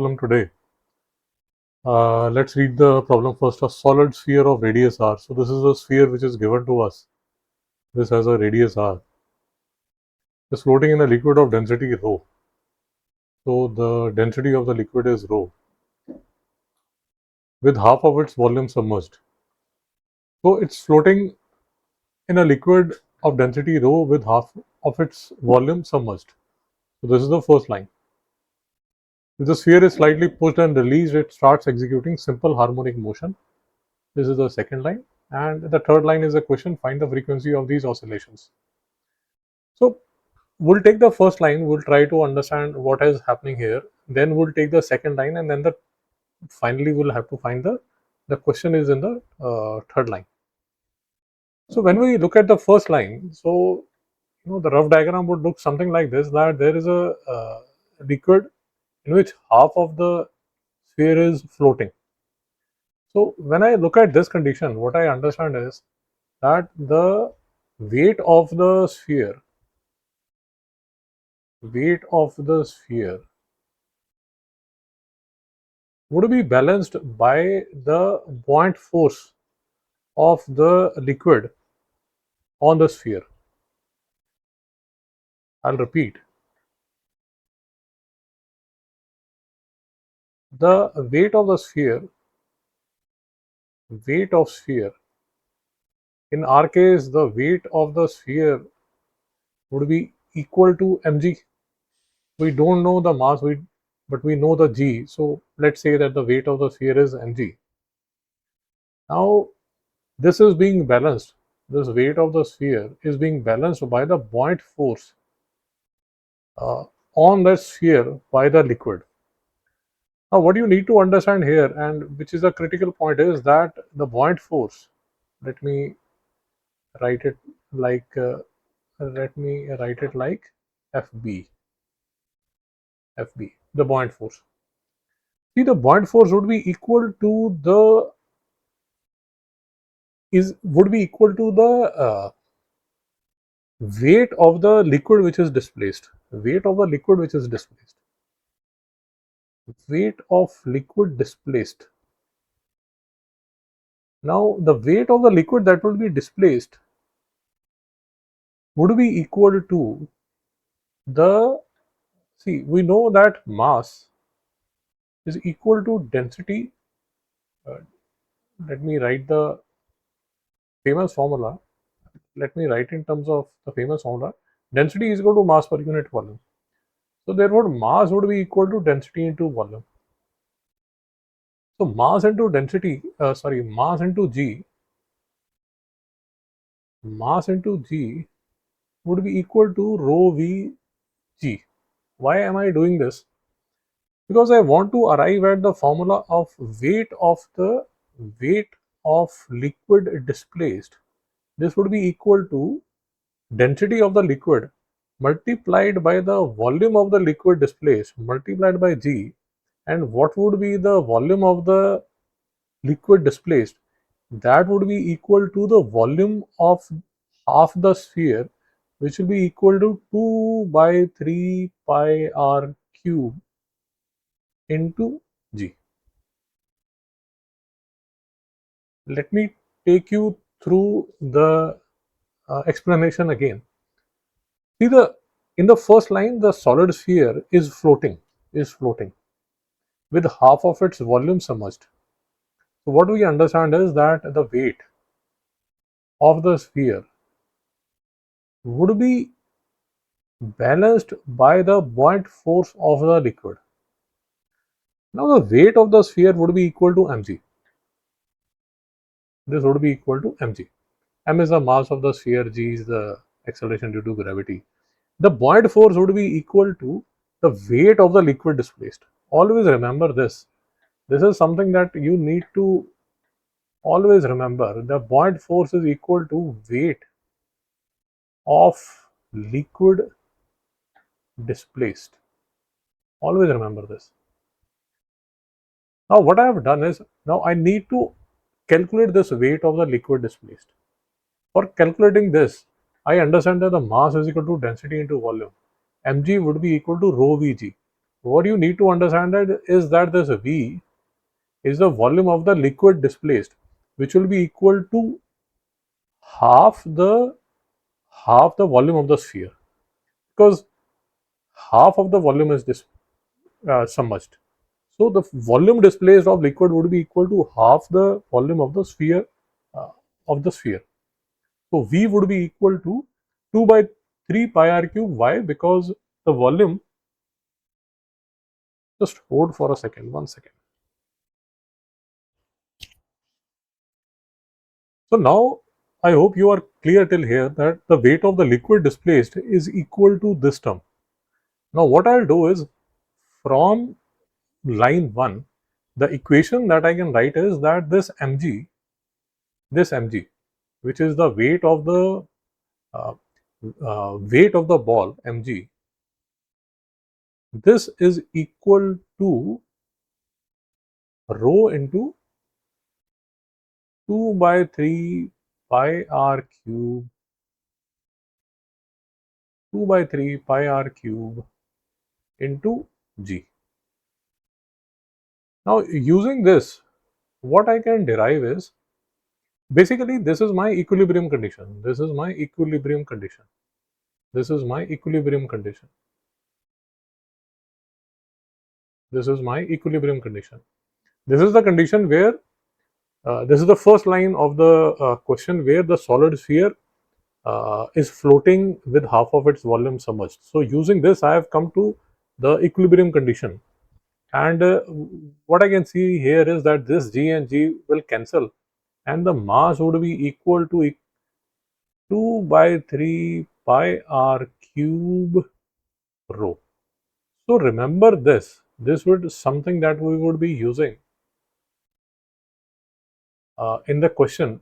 problem today. Let's read the problem first. A solid sphere of radius r. So this is a sphere which is given to us. This has a radius r. It's floating in a liquid of density rho. So the density of the liquid is rho, with half of its volume submerged. So it's floating in a liquid of density rho with half of its volume submerged. So this is the first line. If the sphere is slightly pushed and released, it starts executing simple harmonic motion. This is the second line. And the third line is a question: find the frequency of these oscillations. So we'll take the first line, we'll try to understand what is happening here. Then we'll take the second line, and then finally we'll have to find the question is in the third line. So when we look at the first line, so the rough diagram would look something like this: that there is a liquid in which half of the sphere is floating. So when I look at this condition, what I understand is that the weight of the sphere would be balanced by the buoyant force of the liquid on the sphere. I'll repeat. The weight of sphere, in our case, the weight of the sphere would be equal to mg. We don't know the mass, but we know the g. So let's say that the weight of the sphere is mg. Now this is being balanced. This weight of the sphere is being balanced by the buoyant force on the sphere by the liquid. Now what you need to understand here, and which is a critical point, is that the buoyant force, let me write it like FB, the buoyant force. See, the buoyant force would be equal to the weight of the liquid which is displaced. Weight of liquid displaced. Now the weight of the liquid that will be displaced would be equal to we know that mass is equal to density. Let me write the famous formula. Let me write in terms of the famous formula. Density is equal to mass per unit volume. So therefore mass would be equal to density into volume. So mass into G would be equal to rho v G. Why am I doing this? Because I want to arrive at the formula of weight of liquid displaced. This would be equal to density of the liquid multiplied by the volume of the liquid displaced multiplied by G. And what would be the volume of the liquid displaced? That would be equal to the volume of half the sphere, which will be equal to 2 by 3 pi r cube into G. Let me take you through the explanation again. See, in the first line, the solid sphere is floating with half of its volume submerged. So what we understand is that the weight of the sphere would be balanced by the buoyant force of the liquid. Now the weight of the sphere would be equal to mg. This would be equal to mg. M is the mass of the sphere, g is the acceleration due to gravity. The buoyant force would be equal to the weight of the liquid displaced. Always remember this. This is something that you need to always remember. The buoyant force is equal to weight of liquid displaced. Always remember this. Now what I have done is, now I need to calculate this weight of the liquid displaced. For calculating this, I understand that the mass is equal to density into volume. Mg would be equal to rho Vg. what you need to understand that is that this V is the volume of the liquid displaced, which will be equal to half the volume of the sphere, because half of the volume is submerged. So the volume displaced of liquid would be equal to half the volume of the sphere. Uh, of the sphere. So V would be equal to 2 by 3 pi r cube. Why? Because the volume. Just hold for a second. 1 second. So now I hope you are clear till here that the weight of the liquid displaced is equal to this term. Now what I'll do is, from line 1, the equation that I can write is that this mg, which is the uh, weight of the ball mg, this is equal to rho into 2 by 3 pi r cube, 2 by 3 pi r cube into g. Now using this, what I can derive is, basically this is my equilibrium condition, this is my equilibrium condition, this is my equilibrium condition, this is my equilibrium condition. This is the condition where this is the first line of the question, where the solid sphere is floating with half of its volume submerged. So using this, I have come to the equilibrium condition, and what I can see here is that this g and g will cancel, and the mass would be equal to 2 by 3 pi r cube rho. So remember this. This would something that we would be using in the question.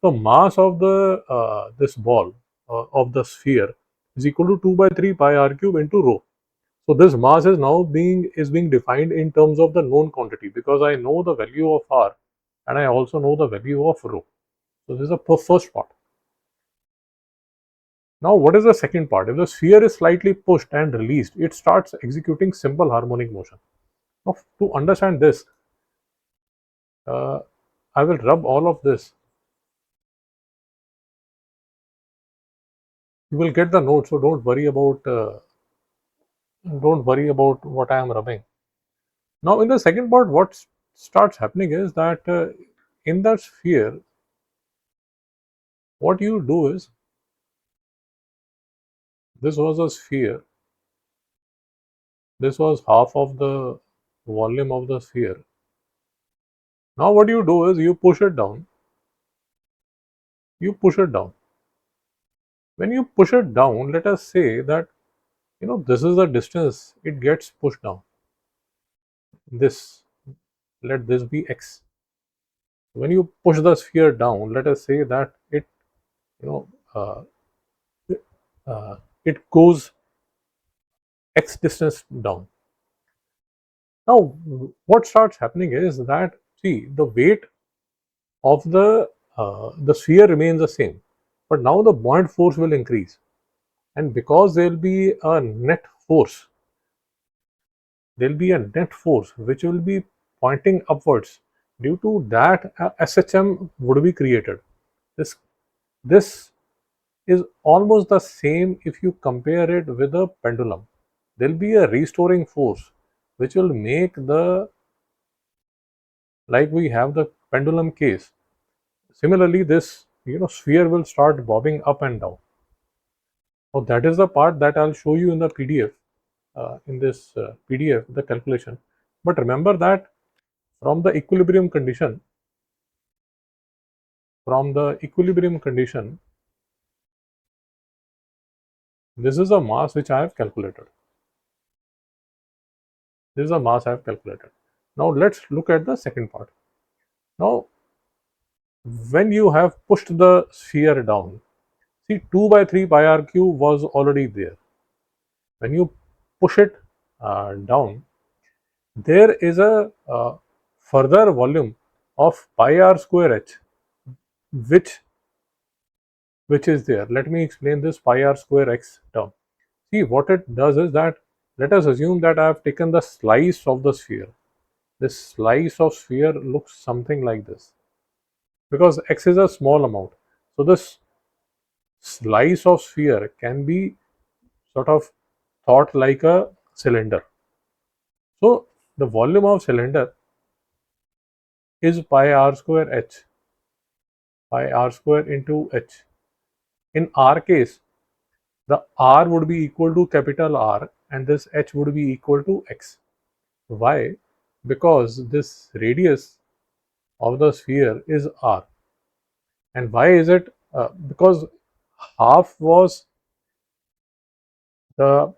The mass of the this ball of the sphere is equal to 2 by 3 pi r cube into rho. So this mass is now being defined in terms of the known quantity, because I know the value of r and I also know the value of rho. So this is the first part. Now what is the second part? If the sphere is slightly pushed and released, it starts executing simple harmonic motion. Now to understand this, I will rub all of this. You will get the note, so don't worry about what I am rubbing. Now in the second part, what starts happening is that in that sphere, what you do is, this was a sphere, this was half of the volume of the sphere. Now what you do is, you push it down, you push it down. When you push it down, let us say that, this is the distance it gets pushed down. This, let this be x. When you push the sphere down, let us say that it, you know, uh, it goes x distance down. Now, what starts happening is that, see, the weight of the sphere remains the same, but now the buoyant force will increase, and because there will be a net force, which will be pointing upwards. Due to that, SHM would be created. This is almost the same if you compare it with a pendulum. There will be a restoring force which will make like we have the pendulum case. Similarly, this sphere will start bobbing up and down. Now that is the part that I'll show you in the PDF. In this PDF, the calculation. But remember that from the equilibrium condition, this is a mass which I have calculated. This is a mass I have calculated. Now let's look at the second part. Now, when you have pushed the sphere down, see, 2 by 3 pi r cube was already there. When you push it down, there is a further volume of pi r square h, which is there. Let me explain this pi r square x term. See, what it does is that let us assume that I have taken the slice of the sphere. This slice of sphere looks something like this, because x is a small amount. So this slice of sphere can be sort of thought like a cylinder. So the volume of cylinder is pi r square h, pi r square into h. In our case, the r would be equal to capital R and this h would be equal to x. Why? Because this radius of the sphere is r. And why is it? Because half was, the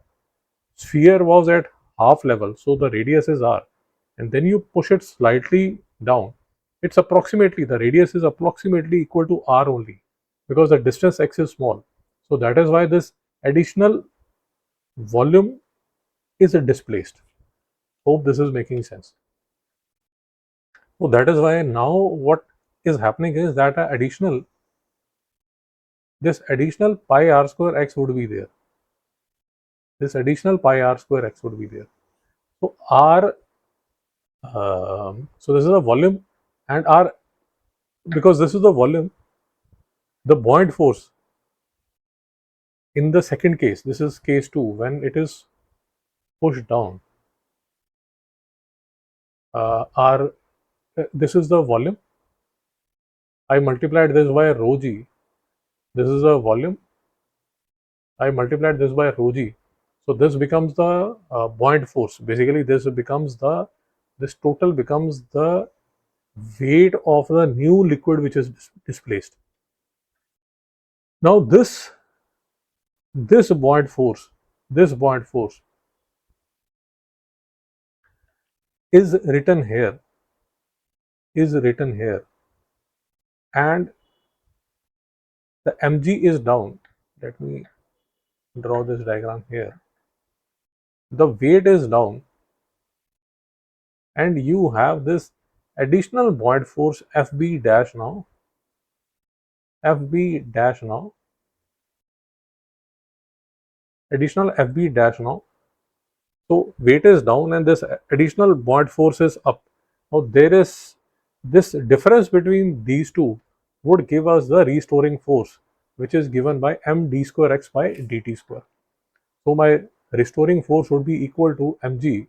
sphere was at half level, so the radius is r, and then you push it slightly down. It's approximately, the radius is approximately equal to r only, because the distance x is small. So that is why this additional volume is displaced. Hope this is making sense. So that is why now what is happening is that this additional pi r square x would be there. This additional pi r square x would be there. So r, so this is the volume, and r, because this is the volume, the buoyant force in the second case, this is case 2, when it is pushed down, r, this is the volume. I multiplied this by rho g. This is the volume. I multiplied this by rho g. So this becomes the buoyant force. Basically, this total becomes the weight of the new liquid which is displaced. Now this buoyant force is written here, and the mg is down. Let me draw this diagram here. The weight is down, and you have this additional buoyant force fb dash now, additional fb dash now. So weight is down and this additional buoyant force is up. Now there is this difference between these two would give us the restoring force, which is given by md square x by dt square. So my restoring force would be equal to mg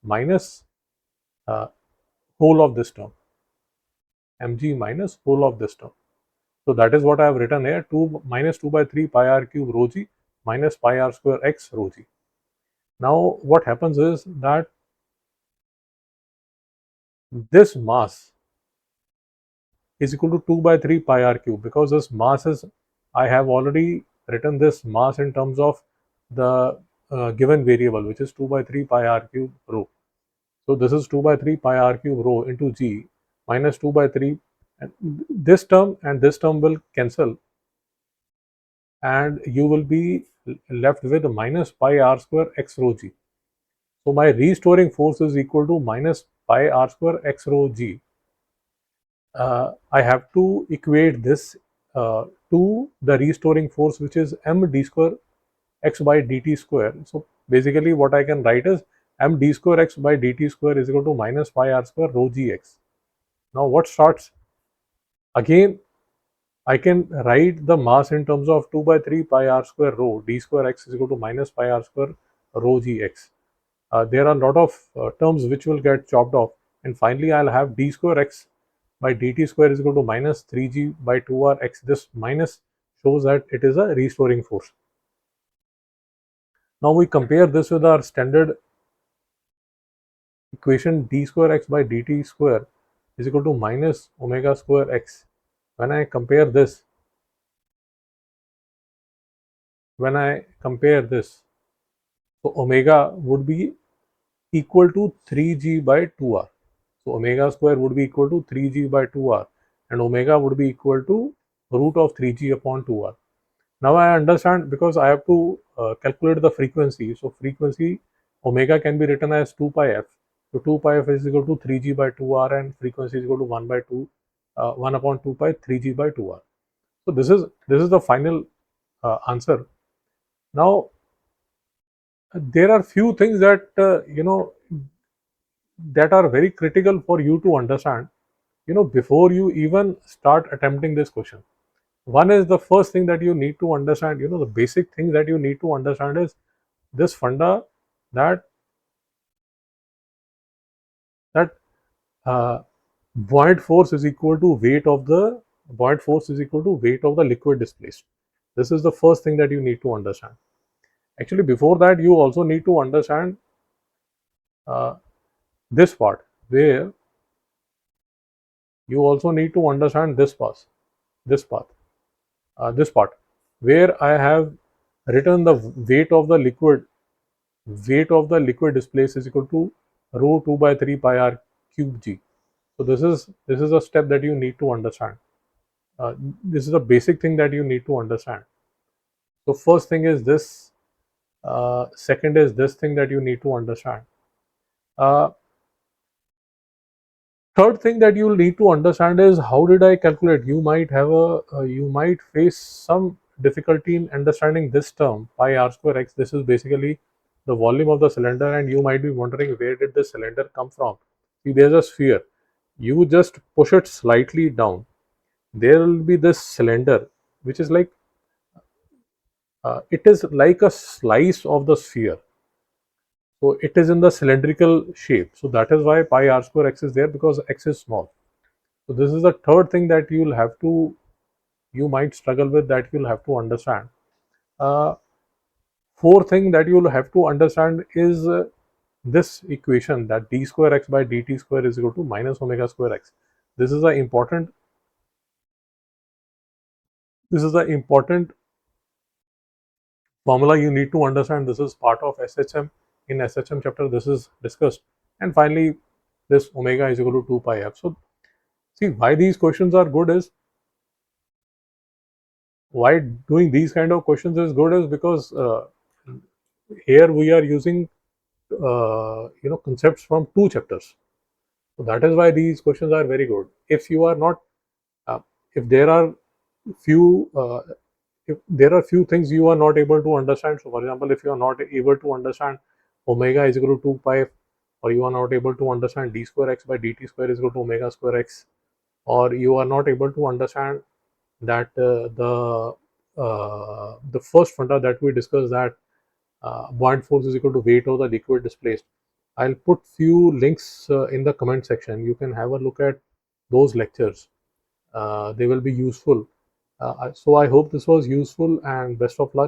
minus whole of this term, mg minus whole of this term. So that is what I have written here, 2 minus 2 by 3 pi r cube rho g minus pi r square x rho g. Now what happens is that this mass is equal to 2 by 3 pi r cube, because this mass is, I have already written this mass in terms of the given variable, which is 2 by 3 pi r cube rho. So this is 2 by 3 pi r cube rho into g minus 2 by 3, and this term will cancel, and you will be left with minus pi r square x rho g. So my restoring force is equal to minus pi r square x rho g. I have to equate this to the restoring force, which is m d square x by dt square. So basically what I can write is m d square x by dt square is equal to minus pi r square rho g x. Now what starts? Again, I can write the mass in terms of 2 by 3 pi r square rho d square x is equal to minus pi r square rho g x. There are a lot of terms which will get chopped off, and finally I'll have d square x by dt square is equal to minus 3g by 2r x. This minus shows that it is a restoring force. Now we compare this with our standard equation, d square x by dt square is equal to minus omega square x. When I compare this, so omega would be equal to 3g by 2r. So omega square would be equal to 3g by 2r, and omega would be equal to root of 3g upon 2r. Now I understand, because I have to calculate the frequency. So frequency omega can be written as 2 pi f. So 2 pi f is equal to 3g by 2r, and frequency is equal to 1 upon 2 pi 3g by 2r. So this is the final answer. Now there are few things that that are very critical for you to understand, before you even start attempting this question. One is, the first thing that you need to understand, the basic thing that you need to understand is this funda, that that uh, buoyant force is equal to weight of the liquid displaced. This is the first thing that you need to understand. Actually, before that, you also need to understand uh, this part, where you also need to understand this path, this part, where I have written the weight of the liquid displaced is equal to rho 2 by 3 pi r cube g. So this is a step that you need to understand. Uh, this is a basic thing that you need to understand. So first thing is this. Second is this thing that you need to understand. Uh, Third thing that you'll need to understand is, how did I calculate? You might face some difficulty in understanding this term pi r square x. This is basically the volume of the cylinder, and you might be wondering, where did this cylinder come from? See, there's a sphere. You just push it slightly down. There will be this cylinder, which is like it is like a slice of the sphere. So it is in the cylindrical shape. So that is why pi r square x is there, because x is small. So this is the third thing that you might struggle with, that you'll have to understand. Uh, Fourth thing that you'll have to understand is this equation, that d square x by dt square is equal to minus omega square x. This is the important formula you need to understand. This is part of SHM. In SHM chapter, this is discussed. And finally, this omega is equal to 2 pi f. So see, why these questions are good is, why doing these kind of questions is good is because here we are using concepts from two chapters. So that is why these questions are very good. If you are not, uh, if there are few if there are few things you are not able to understand, so for example, if you are not able to understand omega is equal to 2 pi, or you are not able to understand d square x by dt square is equal to omega square x, or you are not able to understand that the first funda that we discussed, that buoyant force is equal to weight of the liquid displaced. I'll put few links in the comment section. You can have a look at those lectures. They will be useful. So I hope this was useful, and best of luck.